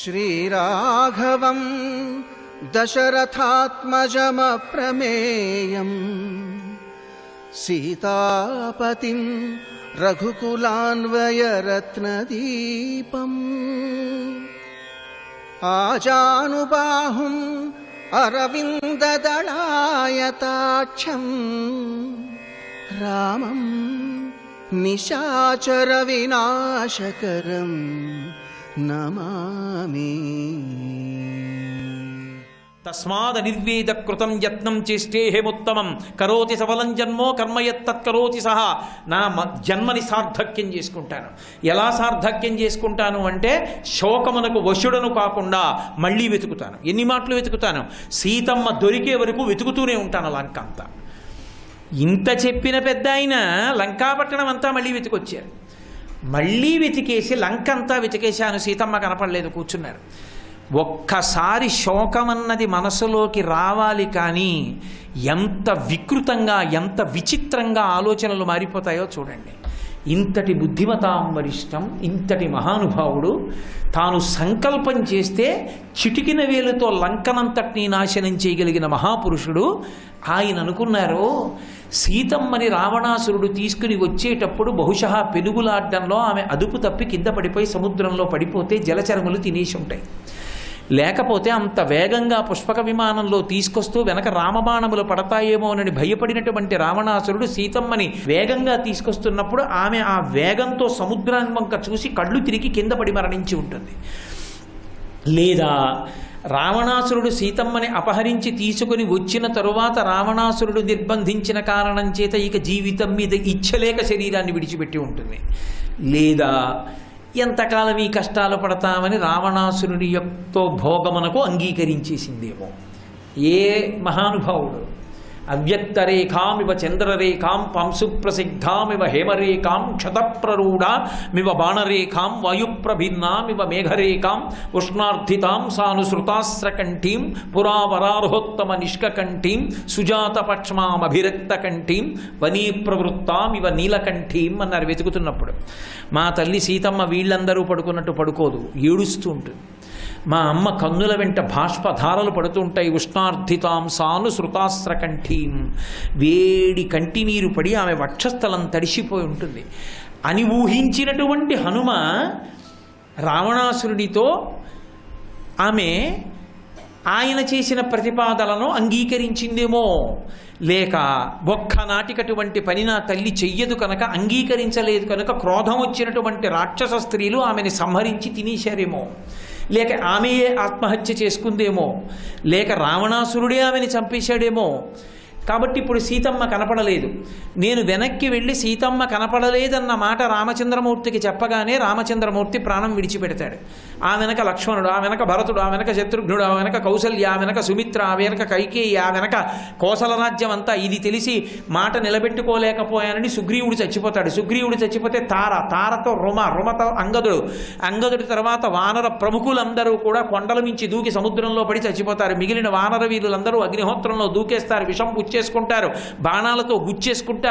శ్రీరాఘవం దశరథాత్మజమప్రమేయం సీతాపతిం రఘుకులాన్వయరత్నదీపం ఆజానుబాహుం అరవిందదళాయతాక్షం రామం నిశాచర వినాశకరం నమామి. తస్మాద్ నిర్వేద కృతం యత్నం చేష్టేహముత్తమం కరోతి సఫలం జన్మో కర్మయత్తత్కరోతి సహా. నా జన్మని సార్థక్యం చేసుకుంటాను. ఎలా సార్థక్యం చేసుకుంటాను అంటే శోకమునకు వశుడను కాకుండా మళ్ళీ వెతుకుతాను. ఎన్ని మాటలు వెతుకుతాను? సీతమ్మ దొరికే వరకు వెతుకుతూనే ఉంటాను లంక అంతా. ఇంత చెప్పిన పెద్ద ఆయన లంకాపట్టణం అంతా మళ్ళీ వెతికొచ్చారు. మళ్ళీ వెతికేసి లంక అంతా వెతికేశాను, సీతమ్మ కనపడలేదు, కూర్చున్నారు. ఒక్కసారి శోకమన్నది మనసులోకి రావాలి, కానీ ఎంత వికృతంగా ఎంత విచిత్రంగా ఆలోచనలు మారిపోతాయో చూడండి. ఇంతటి బుద్ధిమతాం వరిష్టం, ఇంతటి మహానుభావుడు తాను సంకల్పం చేస్తే చిటికిన వేలుతో లంకనంతటినీ నాశనం చేయగలిగిన మహాపురుషుడు ఆయన అనుకున్నారు, సీతమ్మని రావణాసురుడు తీసుకుని వచ్చేటప్పుడు బహుశా పెనుగులాడ్డంలో ఆమె అదుపు తప్పి కింద పడిపోయి సముద్రంలో పడిపోతే జలచరములు తినేసి ఉంటాయి. లేకపోతే అంత వేగంగా పుష్పక విమానంలో తీసుకొస్తూ వెనక రామబాణములు పడతాయేమోనని భయపడినటువంటి రావణాసురుడు సీతమ్మని వేగంగా తీసుకొస్తున్నప్పుడు ఆమె ఆ వేగంతో సముద్రాన్ని వంక చూసి కళ్ళు తిరిగి కింద పడి మరణించి ఉంటుంది. లేదా రావణాసురుడు సీతమ్మని అపహరించి తీసుకుని వచ్చిన తరువాత రావణాసురుడు నిర్బంధించిన కారణం చేత ఇక జీవితం మీద ఇచ్చలేక శరీరాన్ని విడిచిపెట్టి ఉంటుంది. లేదా ఎంతకాలం ఈ కష్టాలు పడతామని రావణాసురుడి యొక్క భోగమునకు అంగీకరించేసిందేమో. ఏ మహానుభావుడు! అవ్యక్తరేఖామివ చంద్రరేఖాం పంశుప్రసిద్ధామివ హేమరేఖాం క్షతప్రరూఢామివ బాణరేఖాం వాయుప్రభిన్నామివ మేఘరేఖాం ఉష్ణార్థితాం సానుసృతాస్రకంఠీం పురావరార్హోత్తమ నిష్కంఠీం సుజాతపక్ష్మామభిరక్తకంఠీం వనీప్రవృత్తామివ నీలకంఠీం అన్నారు వెతుకుతున్నప్పుడు. మా తల్లి సీతమ్మ వీళ్ళందరూ పడుకున్నట్టు పడుకోదు, ఏడుస్తూ ఉంటుంది. మా అమ్మ కన్నుల వెంట బాష్పధారలు పడుతుంటాయి. ఉష్ణార్థితాం సాను శృతాస్రకంఠీం, వేడి కంటి నీరు పడి ఆమె వక్షస్థలం తడిసిపోయి ఉంటుంది అని ఊహించినటువంటి హనుమ రావణాసురుడితో ఆమె ఆయన చేసిన ప్రతిపాదనను అంగీకరించిందేమో, లేక ఒక్కనాటికటువంటి పని నా తల్లి చెయ్యదు కనుక అంగీకరించలేదు కనుక క్రోధం వచ్చినటువంటి రాక్షస స్త్రీలు ఆమెని సంహరించి తినేశారేమో, లేక ఆమెయే ఆత్మహత్య చేసుకుందేమో, లేక రావణాసురుడే ఆమెని చంపేశాడేమో. కాబట్టి ఇప్పుడు సీతమ్మ కనపడలేదు. నేను వెనక్కి వెళ్ళి సీతమ్మ కనపడలేదన్న మాట రామచంద్రమూర్తికి చెప్పగానే రామచంద్రమూర్తి ప్రాణం విడిచిపెడతాడు. ఆ వెనక లక్ష్మణుడు, ఆ వెనక భరతుడు, ఆ వెనక శత్రుఘ్నుడు, ఆ వెనక కౌసల్య, ఆ వెనక సుమిత్ర, ఆ వెనక కైకేయి, ఆ వెనక కోసల రాజ్యం అంతా. ఇది తెలిసి మాట నిలబెట్టుకోలేకపోయానని సుగ్రీవుడు చచ్చిపోతాడు. సుగ్రీవుడు చచ్చిపోతే తారతో రుమతో అంగదుడి తర్వాత వానర ప్రముఖులందరూ కూడా కొండల మించి దూకి సముద్రంలో పడి చచ్చిపోతారు. మిగిలిన వానర వీరులందరూ అగ్నిహోత్రంలో దూకేస్తారు, విషం పుచ్చేసుకుంటారు, బాణాలతో గుచ్చేసుకుంటారు.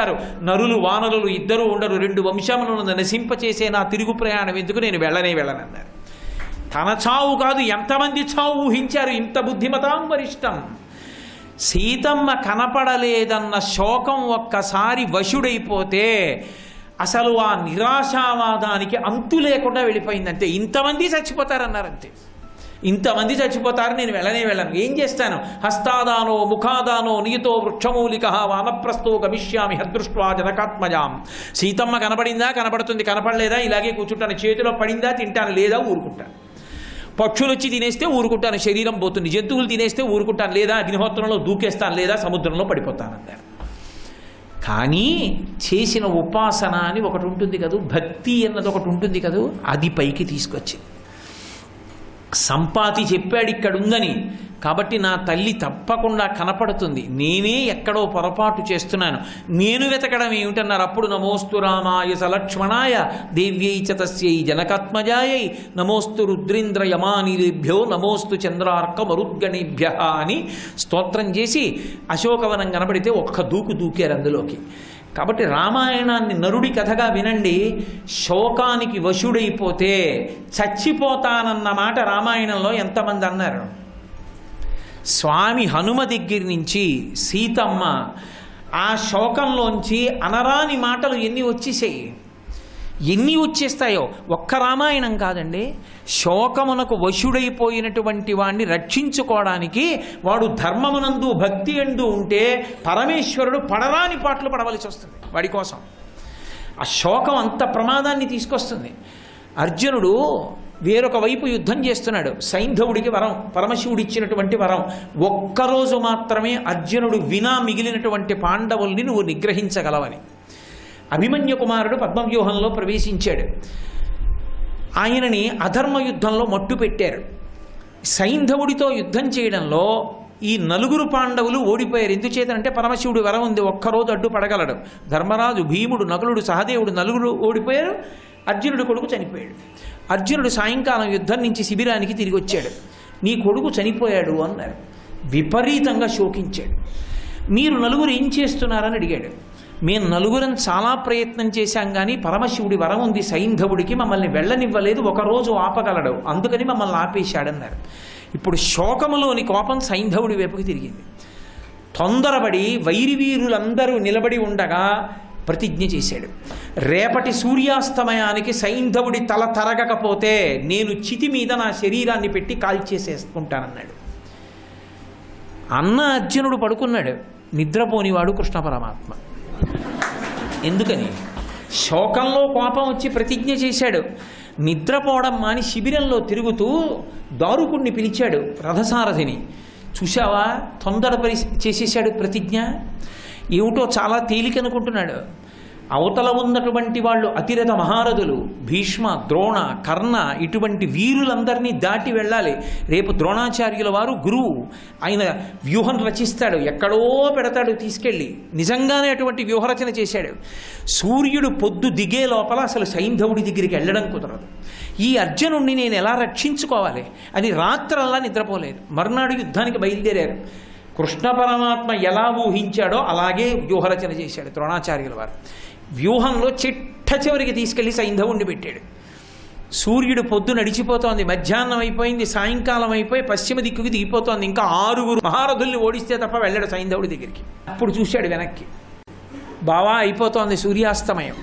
నరులు వానరులు ఇద్దరూ ఉండరు. 2 వంశములను నశింపచేసే నా తిరుగు ప్రయాణం ఎందుకు, నేను వెళ్ళనన్నారు. తన చావు కాదు, ఎంతమంది చావు ఊహించారు. ఇంత బుద్ధిమతాం వరిష్టం. సీతమ్మ కనపడలేదన్న శోకం ఒక్కసారి వశుడైపోతే అసలు ఆ నిరాశావాదానికి అంతు లేకుండా వెళ్ళిపోయిందంతే. ఇంతమంది చచ్చిపోతారన్నారంతే. ఇంతమంది చచ్చిపోతారు, నేను వెళ్ళను. ఏం చేస్తాను? హస్తాదానో ముఖాదానో నీతో వృక్షమూలిక వానప్రస్థో గమిష్యామి హదృష్ట్వా జనకాత్మజాం. సీతమ్మ కనపడిందా? కనపడుతుంది. కనపడలేదా? ఇలాగే కూర్చుంటాను. చేతిలో పడిందా? తింటాను. లేదా ఊరుకుంటాను. పక్షులు వచ్చి తినేస్తే ఊరుకుంటాను, శరీరం పోతుంది. జంతువులు తినేస్తే ఊరుకుంటాను. లేదా అగ్నిహోత్రంలో దూకేస్తాను, లేదా సముద్రంలో పడిపోతానన్నారు. కానీ చేసిన ఉపాసన అని ఒకటి ఉంటుంది కదూ, భక్తి అన్నది ఒకటి ఉంటుంది కదూ, అది పైకి తీసుకొచ్చింది. సంపాతి చెప్పాడు ఇక్కడ ఉందని, కాబట్టి నా తల్లి తప్పకుండా కనపడుతుంది. నేనే ఎక్కడో పొరపాటు చేస్తున్నాను, నేను వెతకడం ఏమిటన్నారు. అప్పుడు నమోస్తు రామాయ సలక్ష్మణాయ దేవ్యై చ తస్యై జనకాత్మజాయై నమోస్తు రుద్రేంద్ర యమానిలేభ్యో నమోస్తు చంద్రార్క మరుద్గణేభ్య అని స్తోత్రం చేసి అశోకవనం కనబడితే ఒక్క దూకారు అందులోకి. కాబట్టి రామాయణాన్ని నరుడి కథగా వినండి. శోకానికి వశుడైపోతే చచ్చిపోతానన్న మాట రామాయణంలో ఎంతమంది అన్నారు? స్వామి హనుమ దగ్గర నుంచి సీతమ్మ ఆ శోకంలోంచి అనరాని మాటలు ఎన్ని వచ్చేస్తాయో. ఒక్క రామాయణం కాదండి, శోకమునకు వశుడైపోయినటువంటి వాడిని రక్షించుకోవడానికి వాడు ధర్మమునందు భక్తి ఎందు ఉంటే పరమేశ్వరుడు పడరాని పాటలు పడవలసి వస్తుంది వాడి కోసం. ఆ శోకం అంత ప్రమాదాన్ని తీసుకొస్తుంది. అర్జునుడు వేరొక వైపు యుద్ధం చేస్తున్నాడు. సైంధవుడికి వరం, పరమశివుడు ఇచ్చినటువంటి వరం. ఒక్కరోజు మాత్రమే అర్జునుడు వినా మిగిలినటువంటి పాండవుల్ని నువ్వు నిగ్రహించగలవని. అభిమన్యు కుమారుడు పద్మవ్యూహంలో ప్రవేశించాడు. ఆయనని అధర్మ యుద్ధంలో మట్టు పెట్టారు. సైంధవుడితో యుద్ధం చేయడంలో ఈ 4 పాండవులు ఓడిపోయారు. ఎందుచేతంటే పరమశివుడు వరం ఉంది, ఒక్కరోజు అడ్డు పడగలడు. ధర్మరాజు, భీముడు, నకులుడు, సహదేవుడు 4 ఓడిపోయారు. అర్జునుడు కొడుకు చనిపోయాడు. అర్జునుడు సాయంకాలం యుద్ధం నుంచి శిబిరానికి తిరిగి వచ్చాడు. నీ కొడుకు చనిపోయాడు అన్నారు. విపరీతంగా శోకించాడు. మీరు 4 ఏం చేస్తున్నారని అడిగాడు. మేము 4 చాలా ప్రయత్నం చేశాం, కానీ పరమశివుడి వరం ఉంది సైంధవుడికి, మమ్మల్ని వెళ్ళనివ్వలేదు, ఒకరోజు ఆపగలడు, అందుకని మమ్మల్ని ఆపేశాడన్నారు. ఇప్పుడు శోకములోని కోపం సైంధవుడి వైపుకి తిరిగింది. తొందరపడి వైరివీరులందరూ నిలబడి ఉండగా ప్రతిజ్ఞ చేశాడు. రేపటి సూర్యాస్తమయానికి సైంధవుడి తల తరగకపోతే నేను చితి మీద నా శరీరాన్ని పెట్టి కాల్చేసేసుకుంటానన్నాడు. అన్న అర్జునుడు పడుకున్నాడు. నిద్రపోనివాడు కృష్ణ పరమాత్మ. ఎందుకని? శోకంలో కోపం వచ్చి ప్రతిజ్ఞ చేశాడు. నిద్రపోవడం మాని శిబిరంలో తిరుగుతూ దారుకుణ్ణి పిలిచాడు, రథసారథిని. చూశావా, తొందరపరి చేసేశాడు ప్రతిజ్ఞ. ఏమిటో చాలా తేలికనుకుంటున్నాడు. అవతల ఉన్నటువంటి వాళ్ళు అతిరథ మహారథులు, భీష్మ, ద్రోణ, కర్ణ, ఇటువంటి వీరులందరినీ దాటి వెళ్ళాలి. రేపు ద్రోణాచార్యుల వారు గురువు, ఆయన వ్యూహం రచిస్తాడు, ఎక్కడో పెడతాడు తీసుకెళ్ళి. నిజంగానే అటువంటి వ్యూహరచన చేశాడు. సూర్యుడు పొద్దు దిగే లోపల అసలు సైంధవుడి దగ్గరికి వెళ్ళడం కుదరదు. ఈ అర్జునుడిని నేను ఎలా రక్షించుకోవాలి అని రాత్రల్లా నిద్రపోలేదు. మర్నాడు యుద్ధానికి బయలుదేరారు. కృష్ణ పరమాత్మ ఎలా ఊహించాడో అలాగే వ్యూహరచన చేశాడు ద్రోణాచార్యుల వారు. వ్యూహంలో చిట్ట చివరికి తీసుకెళ్లి సైంధవుణ్ణి పెట్టాడు. సూర్యుడు పొద్దు నడిచిపోతోంది, మధ్యాహ్నం అయిపోయింది, సాయంకాలం అయిపోయి పశ్చిమ దిక్కుకి దిగిపోతోంది. ఇంకా 6 మహారథుల్ని ఓడిస్తే తప్ప వెళ్ళాడు సైంధవుడి దగ్గరికి. అప్పుడు చూశాడు వెనక్కి, బావా అయిపోతోంది సూర్యాస్తమయం.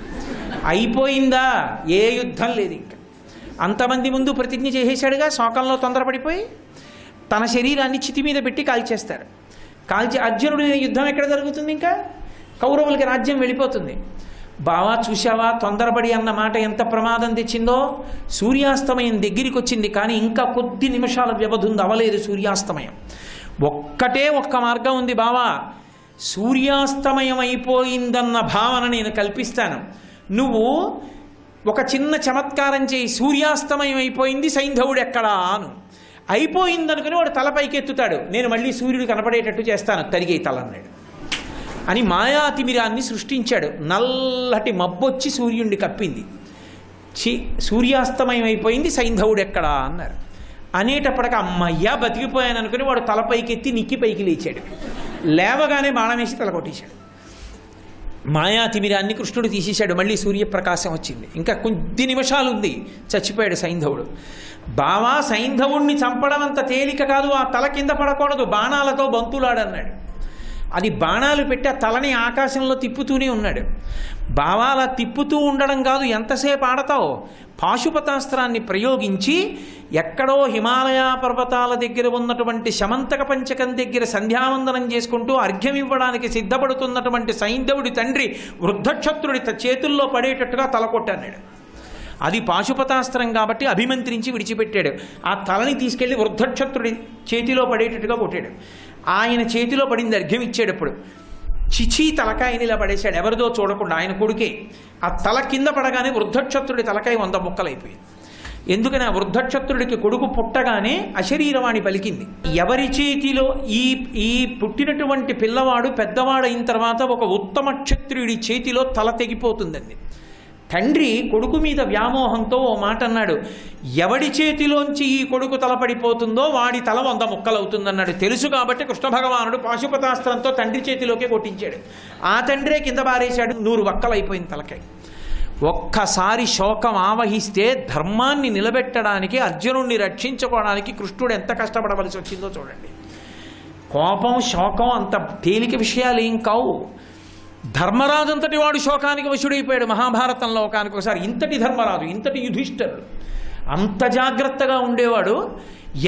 అయిపోయిందా? ఏ యుద్ధం లేదు ఇంకా. అంతమంది ముందు ప్రతిజ్ఞ చేసేశాడుగా. శోకంలో తొందరపడిపోయి తన శరీరాన్ని చితి మీద పెట్టి కాల్చేస్తారు. అర్జునుడి యుద్ధం ఎక్కడ జరుగుతుంది? ఇంకా కౌరవులకి రాజ్యం వెళ్ళిపోతుంది. బావా చూశావా, తొందరపడి అన్న మాట ఎంత ప్రమాదం తెచ్చిందో. సూర్యాస్తమయం దగ్గరికి వచ్చింది, కానీ ఇంకా కొద్ది నిమిషాల వ్యవధి ఉంది, అవలేదు సూర్యాస్తమయం. ఒక్క మార్గం ఉంది బావా, సూర్యాస్తమయం అయిపోయిందన్న భావన నేను కల్పిస్తాను. నువ్వు ఒక చిన్న చమత్కారం చేయి, సూర్యాస్తమయం అయిపోయింది, సైంధవుడు ఎక్కడా అను. అయిపోయిందనుకుని వాడు తల పైకెత్తుతాడు, నేను మళ్ళీ సూర్యుడు కనపడేటట్టు చేస్తాను, తరిగే తల అన్నాడు అని మాయాతిమిరాన్ని సృష్టించాడు. నల్లటి మబ్బొచ్చి సూర్యుడిని కప్పింది. సూర్యాస్తమయం అయిపోయింది, సైంధవుడు ఎక్కడా అన్నారు. అనేటప్పటికి అమ్మయ్యా బతికిపోయాను అనుకుని వాడు తల పైకెత్తి నిక్కి పైకి లేచాడు. లేవగానే బాణం వేసి తల కొట్టేశాడు. మాయాతిమిరాన్ని కృష్ణుడు తీసేశాడు. మళ్ళీ సూర్యప్రకాశం వచ్చింది. ఇంకా కొద్ది నిమిషాలు ఉంది, చచ్చిపోయాడు సైంధవుడు. బావా, సైంధవుణ్ణి చంపడం అంత తేలిక కాదు, ఆ తల కింద పడకూడదు, బాణాలతో బంతులాడన్నాడు. అది బాణాలు పెట్టి ఆ తలని ఆకాశంలో తిప్పుతూనే ఉన్నాడు. బావా అలా తిప్పుతూ ఉండడం కాదు, ఎంతసేపు ఆడతావు? పాశుపతాస్త్రాన్ని ప్రయోగించి ఎక్కడో హిమాలయ పర్వతాల దగ్గర ఉన్నటువంటి శమంతక పంచకం దగ్గర సంధ్యావందనం చేసుకుంటూ అర్ఘ్యం ఇవ్వడానికి సిద్ధపడుతున్నటువంటి సైంధవుడి తండ్రి వృద్ధక్షత్రుడి చేతుల్లో పడేటట్టుగా తల కొట్టన్నాడు. అది పాశుపతాస్త్రం కాబట్టి అభిమంత్రించి విడిచిపెట్టాడు. ఆ తలని తీసుకెళ్లి వృద్ధక్షత్రుడి చేతిలో పడేటట్టుగా కొట్టాడు. ఆయన చేతిలో పడింది, అర్ఘ్యం ఇచ్చేటప్పుడు చిచి తలకాయని ఇలా పడేశాడు, ఎవరిదో చూడకుండా, ఆయన కొడుకే. ఆ తల కింద పడగానే వృద్ధక్షత్రుడి తలకాయ 100 ముక్కలైపోయింది. ఎందుకని ఆ వృద్ధక్షత్రుడికి కొడుకు పుట్టగానే అశరీరవాణి పలికింది. ఎవరి చేతిలో ఈ పుట్టినటువంటి పిల్లవాడు పెద్దవాడైన తర్వాత ఒక ఉత్తమ క్షత్రియుడి చేతిలో తల తెగిపోతుందండి. తండ్రి కొడుకు మీద వ్యామోహంతో ఓ మాట అన్నాడు, ఎవడి చేతిలోంచి ఈ కొడుకు తలపడిపోతుందో వాడి తల 100 ముక్కలవుతుందన్నాడు. తెలుసు కాబట్టి కృష్ణ భగవానుడు పాశుపతాస్త్రంతో తండ్రి చేతిలోకే కొట్టించాడు. ఆ తండ్రే కింద బారేశాడు, 100 వక్కలైపోయింది తలకాయ. ఒక్కసారి శోకం ఆవహిస్తే ధర్మాన్ని నిలబెట్టడానికి, అర్జునుడిని రక్షించుకోవడానికి కృష్ణుడు ఎంత కష్టపడవలసి వచ్చిందో చూడండి. కోపం శోకం అంత తేలిక విషయాలు ఏం కావు. ధర్మరాజు అంతటి వాడు శోకానికి వశుడైపోయాడు మహాభారతంలో ఒకసారి. ఇంతటి ధర్మరాజు, ఇంతటి యుధిష్ఠిరుడు అంత జాగ్రత్తగా ఉండేవాడు,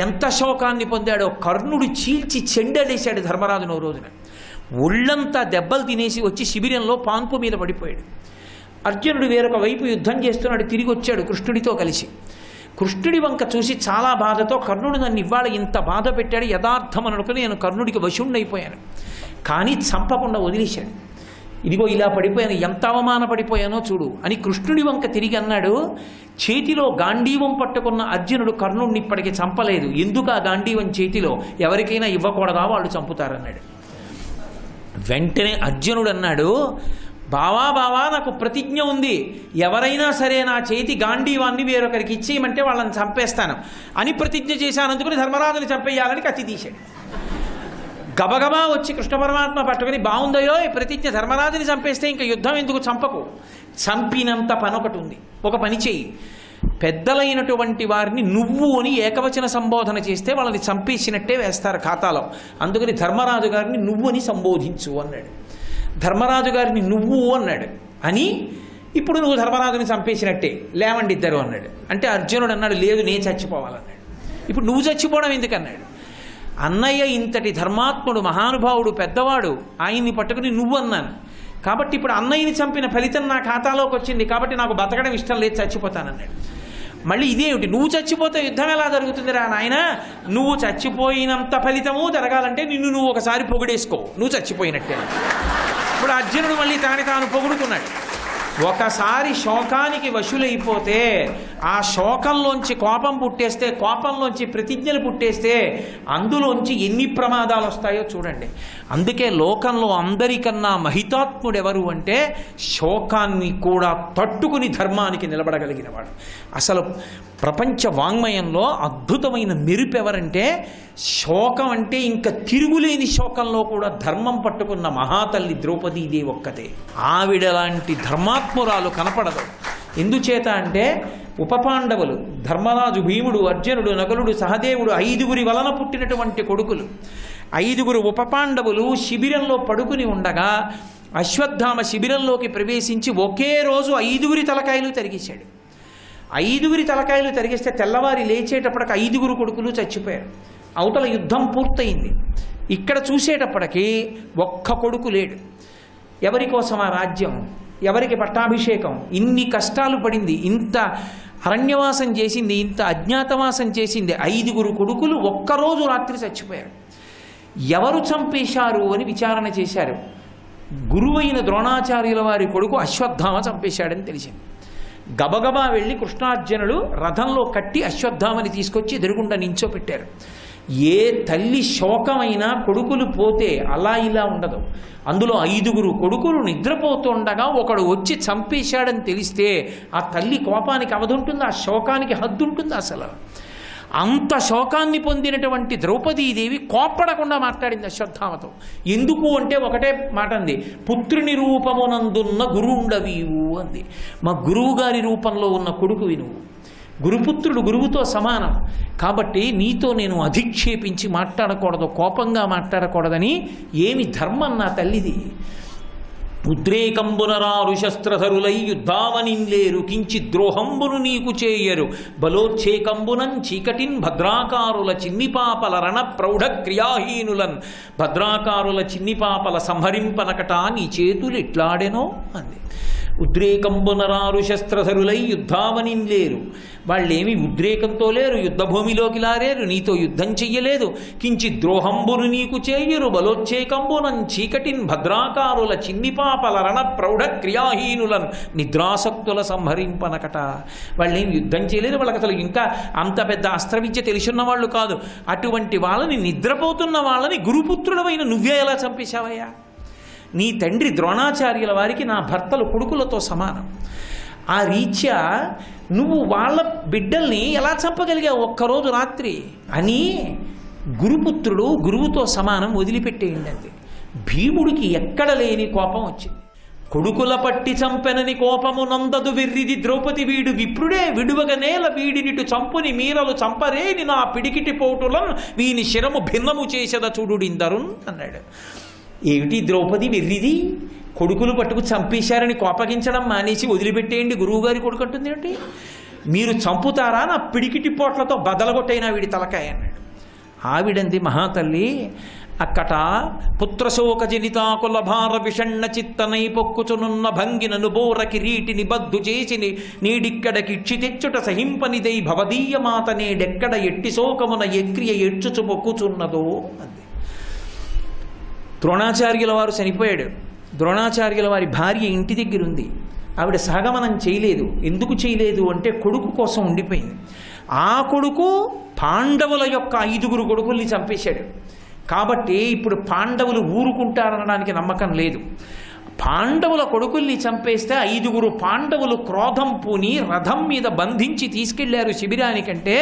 ఎంత శోకాన్ని పొందాడో. కర్ణుడు చీల్చి చెండలేశాడు ధర్మరాజును రోజున. ఒళ్ళంతా దెబ్బలు తినేసి వచ్చి శిబిరంలో పాన్పు మీద పడిపోయాడు. అర్జునుడు వేరొక వైపు యుద్ధం చేస్తున్నాడు, తిరిగి వచ్చాడు కృష్ణుడితో కలిసి. కృష్ణుడి వంక చూసి చాలా బాధతో, కర్ణుడు నన్ను ఇవాళ ఇంత బాధ పెట్టాడు, యథార్థం అనుకుని నేను కర్ణుడికి వశుణ్ణైపోయాను, కానీ చంపకుండా వదిలేశాడు. ఇదిగో ఇలా పడిపోయాను, ఎంత అవమానపడిపోయానో చూడు అని కృష్ణుడి వంక తిరిగి అన్నాడు. చేతిలో గాంధీవం పట్టుకున్న అర్జునుడు కర్ణుడిని ఇప్పటికీ చంపలేదు. ఎందుకు ఆ గాంధీవం చేతిలో? ఎవరికైనా ఇవ్వకూడదా, వాళ్ళు చంపుతారన్నాడు. వెంటనే అర్జునుడు అన్నాడు, బావా బావా నాకు ప్రతిజ్ఞ ఉంది, ఎవరైనా సరే నా చేతి గాంధీవాన్ని వేరొకరికి ఇచ్చేయమంటే వాళ్ళని చంపేస్తాను అని ప్రతిజ్ఞ చేశానందుకుని ధర్మరాజుని చంపేయాలని కత్తి తీశాడు. గబగబా వచ్చి కృష్ణ పరమాత్మ పట్టుకుని, బాగుందయో ఈ ప్రతిజ్ఞ, ధర్మరాజుని చంపేస్తే ఇంకా యుద్ధం ఎందుకు, చంపకు, చంపినంత పని ఒకటి ఉంది, ఒక పని చెయ్యి, పెద్దలైనటువంటి వారిని నువ్వు అని ఏకవచన సంబోధన చేస్తే వాళ్ళని చంపేసినట్టే వేస్తారు ఖాతాలో, అందుకని ధర్మరాజు గారిని నువ్వు అని సంబోధించు అన్నాడు. ధర్మరాజు గారిని నువ్వు అన్నాడు అని, ఇప్పుడు నువ్వు ధర్మరాజుని చంపేసినట్టే, లేవండి ఇద్దరు అన్నాడు. అంటే అర్జునుడు అన్నాడు, లేదు నేను చచ్చిపోవాలన్నాడు. ఇప్పుడు నువ్వు చచ్చిపోవడం ఎందుకన్నాడు. అన్నయ్య ఇంతటి ధర్మాత్ముడు, మహానుభావుడు, పెద్దవాడు, ఆయన్ని పట్టుకుని నువ్వు అన్నాను కాబట్టి ఇప్పుడు అన్నయ్యని చంపిన ఫలితం నా ఖాతాలోకి వచ్చింది, కాబట్టి నాకు బతకడం ఇష్టం లేదు, చచ్చిపోతానన్నాడు. మళ్ళీ ఇదేమిటి, నువ్వు చచ్చిపోతే యుద్ధం ఎలా జరుగుతుందిరా నాయన, నువ్వు చచ్చిపోయినంత ఫలితము జరగాలంటే నిన్ను నువ్వు ఒకసారి పొగిడేసుకో, నువ్వు చచ్చిపోయినట్టే. ఇప్పుడు అర్జునుడు మళ్ళీ తాను పొగుడుకున్నాడు. ఒకసారి శోకానికి వశులైపోతే, ఆ శోకంలోంచి కోపం పుట్టేస్తే, కోపంలోంచి ప్రతిజ్ఞలు పుట్టేస్తే అందులోంచి ఎన్ని ప్రమాదాలు వస్తాయో చూడండి. అందుకే లోకంలో అందరికన్నా మహితాత్ముడు ఎవరు అంటే శోకాన్ని కూడా తట్టుకుని ధర్మానికి నిలబడగలిగినవాడు. అసలు ప్రపంచ వాంగ్మయంలో అద్భుతమైన మెరుపు ఎవరంటే, శోకం అంటే ఇంకా తిరుగులేని శోకంలో కూడా ధర్మం పట్టుకున్న మహాతల్లి ద్రౌపదీదేవి ఒక్కతే. ఆవిడ లాంటి ధర్మాత్మురాలు కనపడదు. ఎందుచేత అంటే ఉపపాండవులు, ధర్మరాజు, భీముడు, అర్జునుడు, నకులుడు, సహదేవుడు, 5గురి వలన పుట్టినటువంటి కొడుకులు. 5గురు ఉపపాండవులు శిబిరంలో పడుకుని ఉండగా అశ్వత్థామ శిబిరంలోకి ప్రవేశించి ఒకే రోజు 5గురి తలకాయలు తరిగేశాడు. 5గురి తలకాయలు తరిగిస్తే తెల్లవారి లేచేటప్పటికి 5గురు కొడుకులు చచ్చిపోయారు. అవతల యుద్ధం పూర్తయింది. ఇక్కడ చూసేటప్పటికి ఒక్క కొడుకు లేడు. ఎవరి కోసం ఆ రాజ్యం, ఎవరికి పట్టాభిషేకం? ఇన్ని కష్టాలు పడింది, ఇంత అరణ్యవాసం చేసింది, ఇంత అజ్ఞాతవాసం చేసింది. 5గురు కొడుకులు ఒక్కరోజు రాత్రి చచ్చిపోయారు. ఎవరు చంపేశారు అని విచారణ చేశారు. గురువైన ద్రోణాచార్యుల వారి కొడుకు అశ్వత్థామ చంపేశాడని తెలిసింది. గబగబా వెళ్ళి కృష్ణార్జునులు రథంలో కట్టి అశ్వత్థామని తీసుకొచ్చి ఎదురుగుండా నించోపెట్టారు. ఏ తల్లి శోకమైనా కొడుకులు పోతే అలా ఇలా ఉండదు. అందులో 5గురు కొడుకులు నిద్రపోతుండగా ఒకడు వచ్చి చంపేశాడని తెలిస్తే ఆ తల్లి కోపానికి అవధుంటుందా, ఆ శోకానికి హద్దుంటుందా? అసలు అంత శోకాన్ని పొందినటువంటి ద్రౌపదీదేవి కోప్పడకుండా మాట్లాడింది అశ్వత్థామతో. ఎందుకు అంటే ఒకటే మాట అంది, పుత్రుని రూపమునందున్న గురుండవీవు అంది. మా గురువు గారి రూపంలో ఉన్న కొడుకువి నువ్వు, గురుపుత్రుడు గురువుతో సమానం, కాబట్టి నీతో నేను అధిక్షేపించి మాట్లాడకూడదు, కోపంగా మాట్లాడకూడదని. ఏమి ధర్మం నా తల్లిది. ఉద్రేకంబునరారు శస్త్రధరులై యుద్ధావనింలేరు, కించి ద్రోహంబును నీకు చేయరు, బలోచ్చేకంబునం చీకటిన్ భద్రాకారుల చిన్నిపాపల రణ ప్రౌఢ క్రియాహీనులన్, భద్రాకారుల చిన్నిపాపల సంహరింపనకట నీ చేతులు ఇట్లాడెనో అంది. ఉద్రేకంబునరారు శస్త్రధరులై యుద్ధావనింలేరు, వాళ్ళేమి ఉద్రేకంతో లేరు, యుద్ధభూమిలోకి లారేరు, నీతో యుద్ధం చెయ్యలేదు. కించి ద్రోహంబును నీకు చేయరు, బలోచ్చేకంబునం చీకటిన్ భద్రాకారుల చిన్నిపాపల రణ ప్రౌఢ క్రియాహీనులను నిద్రాసక్తుల సంహరింపనకట. వాళ్ళేం యుద్ధం చేయలేదు, వాళ్ళకి అసలు ఇంకా అంత పెద్ద అస్త్ర విద్య తెలుసున్న వాళ్ళు కాదు. అటువంటి వాళ్ళని, నిద్రపోతున్న వాళ్ళని గురుపుత్రుడమైన నువ్వే ఎలా చంపేశావయ్యా? నీ తండ్రి ద్రోణాచార్యుల వారికి నా భర్తలు కొడుకులతో సమానం. ఆ రీత్యా నువ్వు వాళ్ళ బిడ్డల్ని ఎలా చంపగలిగావు ఒక్కరోజు రాత్రి అని గురుపుత్రుడు గురువుతో సమానం వదిలిపెట్టేయండి అంది. భీముడికి ఎక్కడ లేని కోపం వచ్చింది. కొడుకుల పట్టి చంపెనని కోపము నందదు వెర్రిది ద్రౌపది వీడు విప్రుడే విడువగ నేల వీడినిటు చంపుని మీరలు చంపరేని నా పిడికిటి పోటులను వీని శిరము భిన్నము చేసేద చూడుడిందరున్ అన్నాడు. ఏమిటి ద్రౌపది వెర్రిది, కొడుకులు పట్టుకు చంపేశారని కోపగించడం మానేసి వదిలిపెట్టేయండి గురువుగారి కొడుకు అంటుంది ఏమిటి, మీరు చంపుతారా నా పిడికిటి పోట్లతో బదలగొట్టైనా వీడి తలకాయ అన్నాడు. ఆవిడంది మహాతల్లి అక్కట పుత్రశోక జనితాకుల భార విషణ్ణ చిత్తనై పొక్కుచునున్న భంగినను బోర కిరీటిని బద్దు చేసి నీడిక్కడకి ఇచ్చి తెచ్చుట సహింపనిదై భవదీయ మాత నేడెక్కడ ఎట్టి శోకమున ఎక్రియ ఎడ్చుచు పొక్కుచున్నదో అంది. ద్రోణాచార్యుల వారు చనిపోయాడు. ద్రోణాచార్యుల వారి భార్య ఇంటి దగ్గర ఉంది. ఆవిడ సహగమనం చేయలేదు. ఎందుకు చేయలేదు అంటే కొడుకు కోసం ఉండిపోయింది. ఆ కొడుకు పాండవుల యొక్క 5 కొడుకుల్ని చంపేశాడు. కాబట్టి ఇప్పుడు పాండవులు ఊరుకుంటారనడానికి నమ్మకం లేదు. పాండవుల కొడుకుల్ని చంపేస్తే 5 పాండవులు క్రోధం పూని రథం మీద బంధించి తీసుకెళ్లారు శిబిరానికంటే,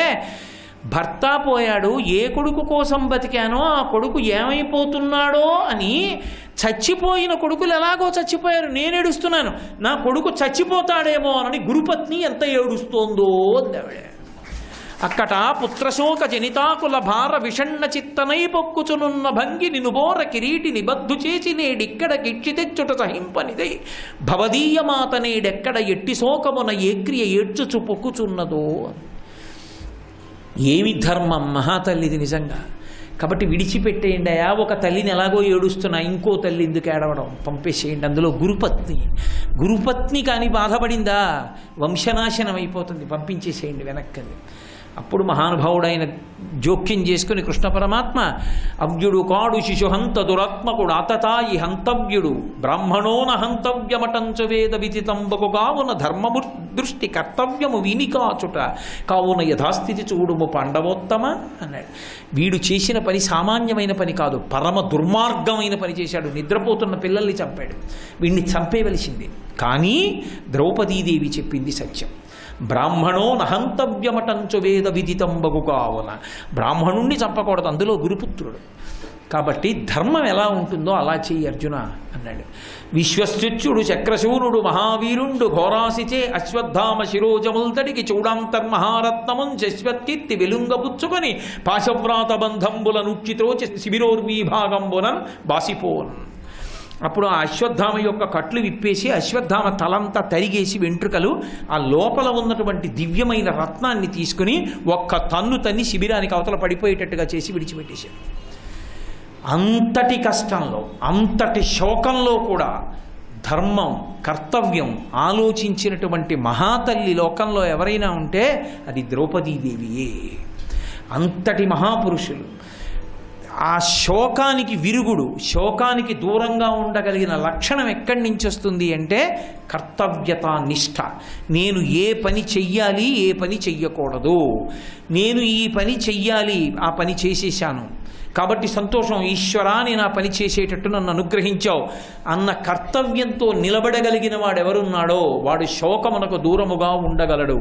భర్త పోయాడు, ఏ కొడుకు కోసం బతికానో ఆ కొడుకు ఏమైపోతున్నాడో అని చచ్చిపోయిన కొడుకులు ఎలాగో చచ్చిపోయారు, నేను ఏడుస్తున్నాను, నా కొడుకు చచ్చిపోతాడేమో అని గురుపత్ని ఎంత ఏడుస్తోందో అందావిడ. అక్కట పుత్రశోక జనితాకుల భార విషణ్ణ చిత్తనై పొక్కుచునున్న భంగి నినుబోర కిరీటి నిబద్దు చేసి నేడిక్కడ కిచ్చి తెచ్చుట సహింపనిదై భవదీయ మాత నేడెక్కడ ఎట్టి శోకమున ఏక్రియ ఏడ్చుచు పొక్కుచున్నదో. ఏమి ధర్మం మహాతల్లిది నిజంగా. కాబట్టి విడిచిపెట్టేయండి అయా, ఒక తల్లిని ఎలాగో ఏడుస్తున్నా ఇంకో తల్లి ఎందుకు ఏడవడం, పంపేసేయండి. అందులో గురుపత్ని కానీ బాధపడిందా వంశనాశనం అయిపోతుంది, పంపించేసేయండి వెనక్కది. అప్పుడు మహానుభావుడైన జోక్యం చేసుకుని కృష్ణ పరమాత్మ అవ్యుడు కాడు శిశుహంత దురాత్మకుడు ఆతతాయి హంతవ్యుడు బ్రాహ్మణోన హంతవ్యమటంచు వేద విదితంబకు కావున ధర్మము దృష్టి కర్తవ్యము వినికాచుట కావున యథాస్థితి చూడుము పాండవోత్తమ అన్నాడు. వీడు చేసిన పని సామాన్యమైన పని కాదు, పరమ దుర్మార్గమైన పని చేశాడు. నిద్రపోతున్న పిల్లల్ని చంపాడు. వీడిని చంపేవలసింది. కానీ ద్రౌపదీదేవి చెప్పింది సత్యం. బ్రాహ్మణో నహంతవ్యమటంచు వేద విదితంబగు కావున, బ్రాహ్మణుణ్ణి చంపకూడదు, అందులో గురుపుత్రుడు. కాబట్టి ధర్మం ఎలా ఉంటుందో అలా చెయ్యి అర్జున అన్నాడు. విశ్వశ్చుడు చక్రశూరుడు మహావీరుండు ఘోరాసిచే అశ్వత్థామ శిరోజముల్తడికి చూడాంతర్మహారత్నమున్ శశ్వత్కీర్తి వెలుంగబుచ్చుకొని పాశవ్రాత బంధంబుల నుచ్చిత్రోచి శిబిరోర్వీభాగంబునన్ బాసిపోన్. అప్పుడు ఆ అశ్వత్థామ యొక్క కట్లు విప్పేసి అశ్వత్థామ తలంతా తరిగేసి వెంట్రుకలు ఆ లోపల ఉన్నటువంటి దివ్యమైన రత్నాన్ని తీసుకుని ఒక్క తన్ను తన్ని శిబిరానికి అవతల పడిపోయేటట్టుగా చేసి విడిచిపెట్టేశాడు. అంతటి కష్టంలో అంతటి శోకంలో కూడా ధర్మం కర్తవ్యం ఆలోచించినటువంటి మహాతల్లి లోకంలో ఎవరైనా ఉంటే అది ద్రౌపదీదేవియే. అంతటి మహాపురుషులు. ఆ శోకానికి విరుగుడు, శోకానికి దూరంగా ఉండగలిగిన లక్షణం ఎక్కడి నుంచి వస్తుంది అంటే కర్తవ్యత నిష్ఠ. నేను ఏ పని చెయ్యాలి, ఏ పని చెయ్యకూడదు, నేను ఈ పని చెయ్యాలి, ఆ పని చేసేసాను కాబట్టి సంతోషం, ఈశ్వరా నేను ఆ పని చేసేటట్టు నన్ను అనుగ్రహించావు అన్న కర్తవ్యంతో నిలబడగలిగిన వాడెవరున్నాడో వాడు శోకమునకు దూరముగా ఉండగలడు.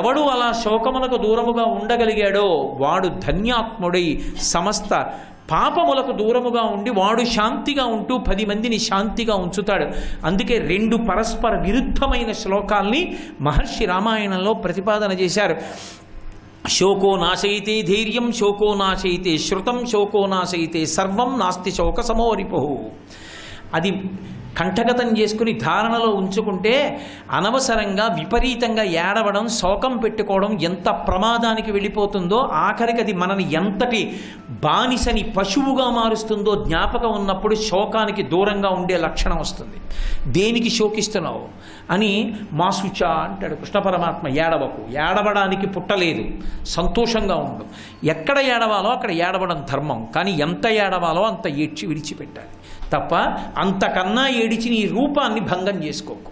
ఎవడు అలా శోకమునకు దూరముగా ఉండగలిగాడో వాడు ధన్యాత్ముడై సమస్త పాపములకు దూరముగా ఉండి వాడు శాంతిగా ఉంటూ 10 మందిని శాంతిగా ఉంచుతాడు. అందుకే 2 పరస్పర విరుద్ధమైన శ్లోకాల్ని మహర్షి రామాయణంలో ప్రతిపాదన చేశారు. శోకో నాశయితే ధైర్యం, శోకో నాశయితే శృతం, శోకో నాశయితే సర్వం, నాస్తి శోక సమోరిపు. అది కంఠగతం చేసుకుని ధారణలో ఉంచుకుంటే అనవసరంగా విపరీతంగా ఏడవడం, శోకం పెట్టుకోవడం ఎంత ప్రమాదానికి వెళ్ళిపోతుందో, ఆఖరికి అది మనని ఎంతటి బానిసని పశువుగా మారుస్తుందో జ్ఞాపకం ఉన్నప్పుడు శోకానికి దూరంగా ఉండే లక్షణం వస్తుంది. దేనికి శోకిస్తున్నావు అని మాసుచ అంటాడు కృష్ణ పరమాత్మ. ఏడవకు, ఏడవడానికి పుట్టలేదు, సంతోషంగా ఉండు. ఎక్కడ ఏడవాలో అక్కడ ఏడవడం ధర్మం, కానీ ఎంత ఏడవాలో అంత ఏడ్చి విడిచిపెట్టాలి తప్ప అంతకన్నా ఏడిచి నీ రూపాన్ని భంగం చేసుకోకు.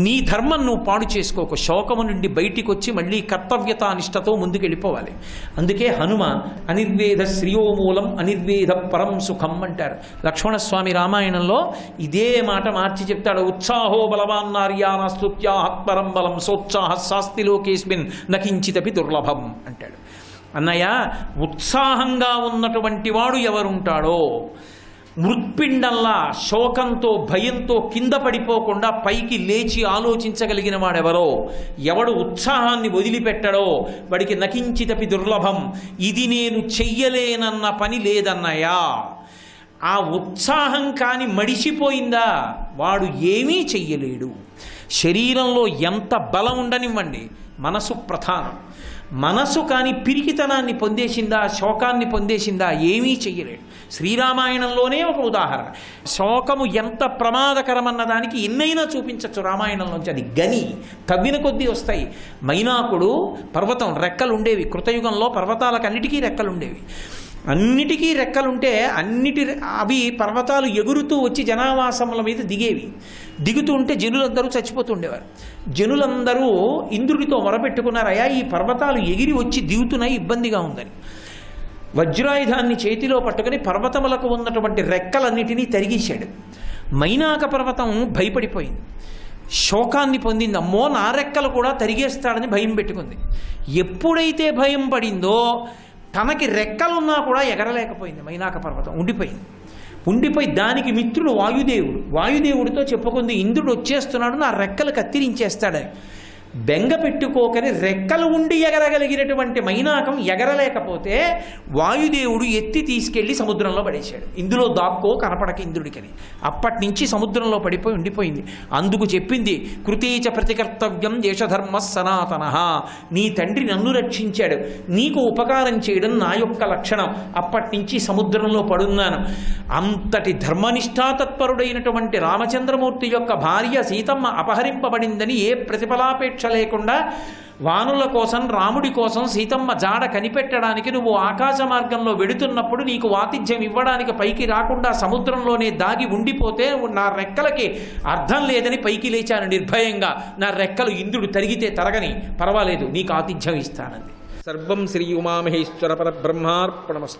నీ ధర్మం నువ్వు పాడు చేసుకోకు, శోకము నుండి బయటికి వచ్చి మళ్ళీ కర్తవ్యతానిష్టతో ముందుకు వెళ్ళిపోవాలి. అందుకే హనుమ అనిర్వేద శ్రియోమూలం అనిర్వేద పరం సుఖం అంటారు. లక్ష్మణస్వామి రామాయణంలో ఇదే మాట మార్చి చెప్తాడు. ఉత్సాహో బలవాన్నార్యాన స్తుత్యాహత్పరం బలం సోత్సాహ శాస్తి లోకేస్మిన్ నకించితపి దుర్లభం అంటాడు. అన్నయ్య, ఉత్సాహంగా ఉన్నటువంటి వాడు ఎవరుంటాడో, మృత్పిండంలా శోకంతో భయంతో కింద పడిపోకుండా పైకి లేచి ఆలోచించగలిగిన వాడెవరో, ఎవడు ఉత్సాహాన్ని వదిలిపెట్టడో వాడికి నకించితపి దుర్లభం. ఇది నేను చెయ్యలేనన్న పని లేదన్నయ్యా. ఆ ఉత్సాహం కాని మడిసిపోయిందా వాడు ఏమీ చెయ్యలేడు. శరీరంలో ఎంత బలం ఉండనివ్వండి, మనసు ప్రధానం. మనసు కానీ పిరికితనాన్ని పొందేసిందా, శోకాన్ని పొందేసిందా, ఏమీ చెయ్యలేడు. శ్రీరామాయణంలోనే ఒక ఉదాహరణ. శోకము ఎంత ప్రమాదకరమన్న దానికి ఎన్నైనా చూపించవచ్చు రామాయణంలోంచి. అది గని తవ్విన కొద్దీ వస్తాయి. మైనాకుడు పర్వతం రెక్కలు ఉండేవి. కృతయుగంలో పర్వతాలకు అన్నిటికీ రెక్కలు ఉండేవి. అన్నిటికీ రెక్కలుంటే అవి పర్వతాలు ఎగురుతూ వచ్చి జనావాసముల మీద దిగేవి. దిగుతూ ఉంటే జనులందరూ చచ్చిపోతుండేవారు. జనులందరూ ఇంద్రుడితో మొరపెట్టుకున్నారయ్యా, ఈ పర్వతాలు ఎగిరి వచ్చి దిగుతున్నాయి, ఇబ్బందిగా ఉందని. వజ్రాయుధాన్ని చేతిలో పట్టుకుని పర్వతములకు ఉన్నటువంటి రెక్కలన్నిటినీ తరిగేశాడు. మైనాక పర్వతం భయపడిపోయింది, శోకాన్ని పొందింది. అమ్మో, నా రెక్కలు కూడా తరిగేస్తాడని భయం పెట్టుకుంది. ఎప్పుడైతే భయం పడిందో తనకి రెక్కలున్నా కూడా ఎగరలేకపోయింది. మైనాక పర్వతం ఉండిపోయి దానికి మిత్రుడు వాయుదేవుడితో చెప్పుకుంది, ఇంద్రుడు వచ్చేస్తున్నాడు, నా రెక్కలు కత్తిరించేస్తాడని. బెంగ పెట్టుకోకని రెక్కలు ఉండి ఎగరగలిగినటువంటి మైనాకం ఎగరలేకపోతే వాయుదేవుడు ఎత్తి తీసుకెళ్లి సముద్రంలో పడేశాడు. ఇందులో దాక్కో కనపడక ఇంద్రుడికని. అప్పటి నుంచి సముద్రంలో పడిపోయి ఉండిపోయింది. అందుకు చెప్పింది, కృతేచ ప్రతికర్తవ్యం దేశధర్మ సనాతన. నీ తండ్రి నన్ను రక్షించాడు, నీకు ఉపకారం చేయడం నా యొక్క లక్షణం. అప్పటి నుంచి సముద్రంలో పడున్నాను. అంతటి ధర్మనిష్టాతత్పరుడైనటువంటి రామచంద్రమూర్తి యొక్క భార్య సీతమ్మ అపహరింపబడిందని ఏ ప్రతిఫలాపేక్ష లేకుండా వానుల కోసం, రాముడి కోసం సీతమ్మ జాడ కనిపెట్టడానికి నువ్వు ఆకాశ మార్గంలో వెడుతున్నప్పుడు నీకు వాతిథ్యం ఇవ్వడానికి పైకి రాకుండా సముద్రంలోనే దాగి ఉండిపోతే నా రెక్కలకి అర్థం లేదని పైకి లేచాను నిర్భయంగా. నా రెక్కలు ఇంద్రుడు తరిగితే తరగని, పర్వాలేదు, నీకు ఆతిథ్యం ఇస్తానంది. సర్వం శ్రీ ఉమామహేశ్వర పరబ్రహ్మార్పణమస్తు.